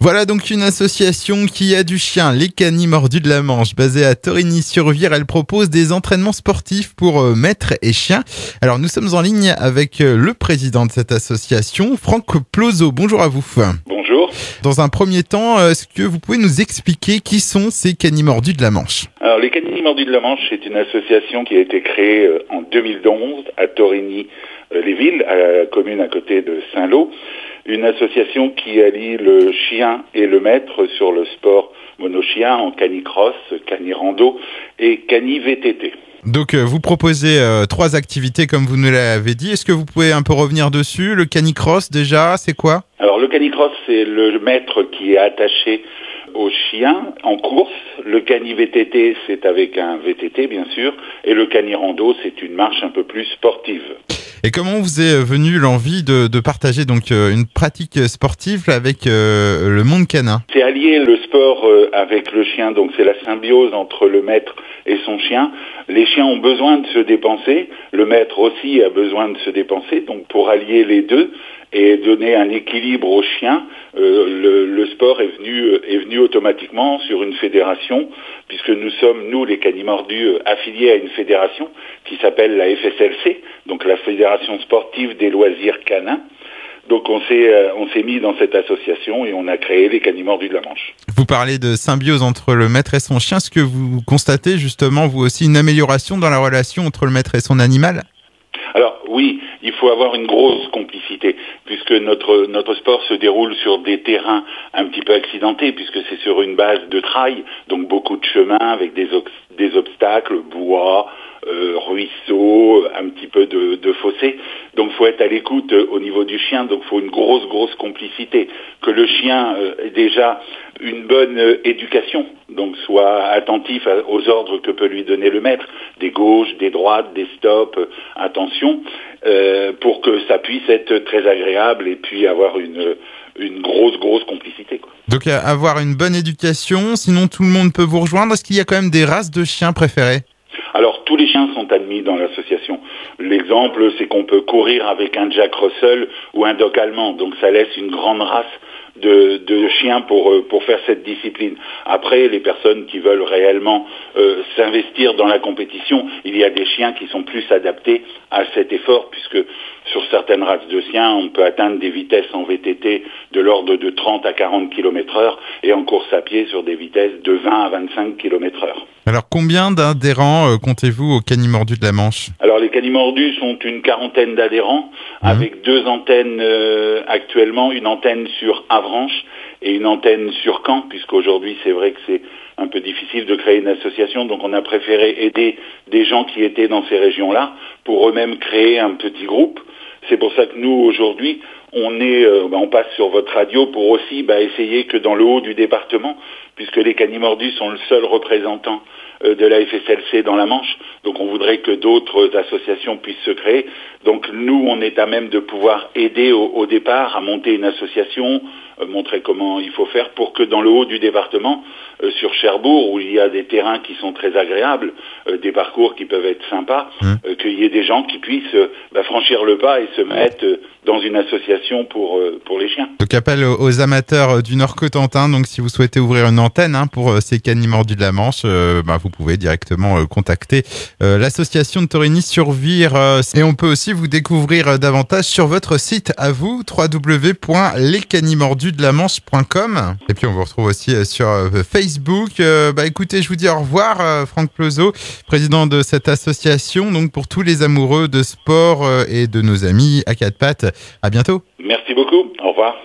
Voilà donc une association qui a du chien, les Canis Mordus de la Manche, basée à Torigny-sur-Vire. Elle propose des entraînements sportifs pour maîtres et chiens. Alors nous sommes en ligne avec le président de cette association, Franck Plozot. Bonjour à vous. Bonjour. Dans un premier temps, est-ce que vous pouvez nous expliquer qui sont ces Canis Mordus de la Manche? Alors les Canis Mordus de la Manche, c'est une association qui a été créée en 2011 à Torigny-les-Villes, à la commune à côté de Saint-Lô. Une association qui allie le chien et le maître sur le sport monochien en canicross, canirando et cani-VTT. Donc vous proposez 3 activités comme vous nous l'avez dit. Est-ce que vous pouvez un peu revenir dessus? Le canicross déjà, c'est quoi? Alors le canicross, c'est le maître qui est attaché au chien en course. Le cani-VTT, c'est avec un VTT bien sûr. Et le canirando, c'est une marche un peu plus sportive. Et comment vous est venue l'envie de partager donc une pratique sportive avec le monde canin? C'est allier le sport avec le chien, donc c'est la symbiose entre le maître et son chien. Les chiens ont besoin de se dépenser, le maître aussi a besoin de se dépenser, donc pour allier les deux et donner un équilibre au chien, le sport est venu automatiquement sur une fédération, puisque nous sommes, nous les Canis Mordus, affiliés à une fédération qui s'appelle la FSLC, donc la Fédération Sportive des Loisirs Canins. Donc on s'est mis dans cette association et on a créé les Canis Mordus de la Manche. Vous parlez de symbiose entre le maître et son chien. Est-ce que vous constatez justement, vous aussi, une amélioration dans la relation entre le maître et son animal? Alors oui, il faut avoir une grosse complicité, puisque notre sport se déroule sur des terrains un petit peu accidentés, puisque c'est sur une base de trail, donc beaucoup de chemins avec des obstacles, bois, ruisseaux, un petit peu de fossés. Donc faut être à l'écoute au niveau du chien, donc faut une grosse complicité. Que le chien ait déjà une bonne éducation, donc soit attentif aux ordres que peut lui donner le maître, des gauches, des droites, des stops, attention, pour que ça puisse être très agréable et puis avoir une grosse complicité, quoi. Donc avoir une bonne éducation, sinon tout le monde peut vous rejoindre. Est-ce qu'il y a quand même des races de chiens préférées? Alors, tous les chiens sont admis dans l'association. L'exemple, c'est qu'on peut courir avec un Jack Russell ou un Dogue allemand. Donc, ça laisse une grande race de chiens pour faire cette discipline. Après, les personnes qui veulent réellement s'investir dans la compétition, il y a des chiens qui sont plus adaptés à cet effort, puisque sur certaines races de chiens, on peut atteindre des vitesses en VTT de l'ordre de 30 à 40 km/h et en course à pied sur des vitesses de 20 à 25 km/h. Alors, combien d'adhérents comptez-vous aux Canis Mordus de la Manche? Alors, les Canis Mordus sont une quarantaine d'adhérents, avec 2 antennes actuellement, une antenne sur Avranches et une antenne sur Caen, puisqu'aujourd'hui, c'est vrai que c'est un peu difficile de créer une association, donc on a préféré aider des gens qui étaient dans ces régions-là pour eux-mêmes créer un petit groupe. C'est pour ça que nous, aujourd'hui, on passe sur votre radio pour aussi essayer que dans le haut du département, puisque les Canis Mordus sont le seul représentant de la FSLC dans la Manche, donc on voudrait que d'autres associations puissent se créer. Donc nous, on est à même de pouvoir aider au départ à monter une association, montrer comment il faut faire pour que dans le haut du département, sur Cherbourg, où il y a des terrains qui sont très agréables, des parcours qui peuvent être sympas, qu'il y ait des gens qui puissent franchir le pas et se mettre dans une association pour les chiens. Donc appel aux amateurs du Nord-Cotentin. Donc si vous souhaitez ouvrir une antenne pour ces Canis Mordus de la Manche, vous pouvez directement contacter l'association de Torigny-sur-Vire. Et on peut aussi vous découvrir davantage sur votre site à vous, www.lescanismordusdelamanche.com. Et puis on vous retrouve aussi sur Facebook. Écoutez, je vous dis au revoir, Franck Plozot, président de cette association. Donc pour tous les amoureux de sport et de nos amis à quatre pattes. À bientôt. Merci beaucoup. Au revoir.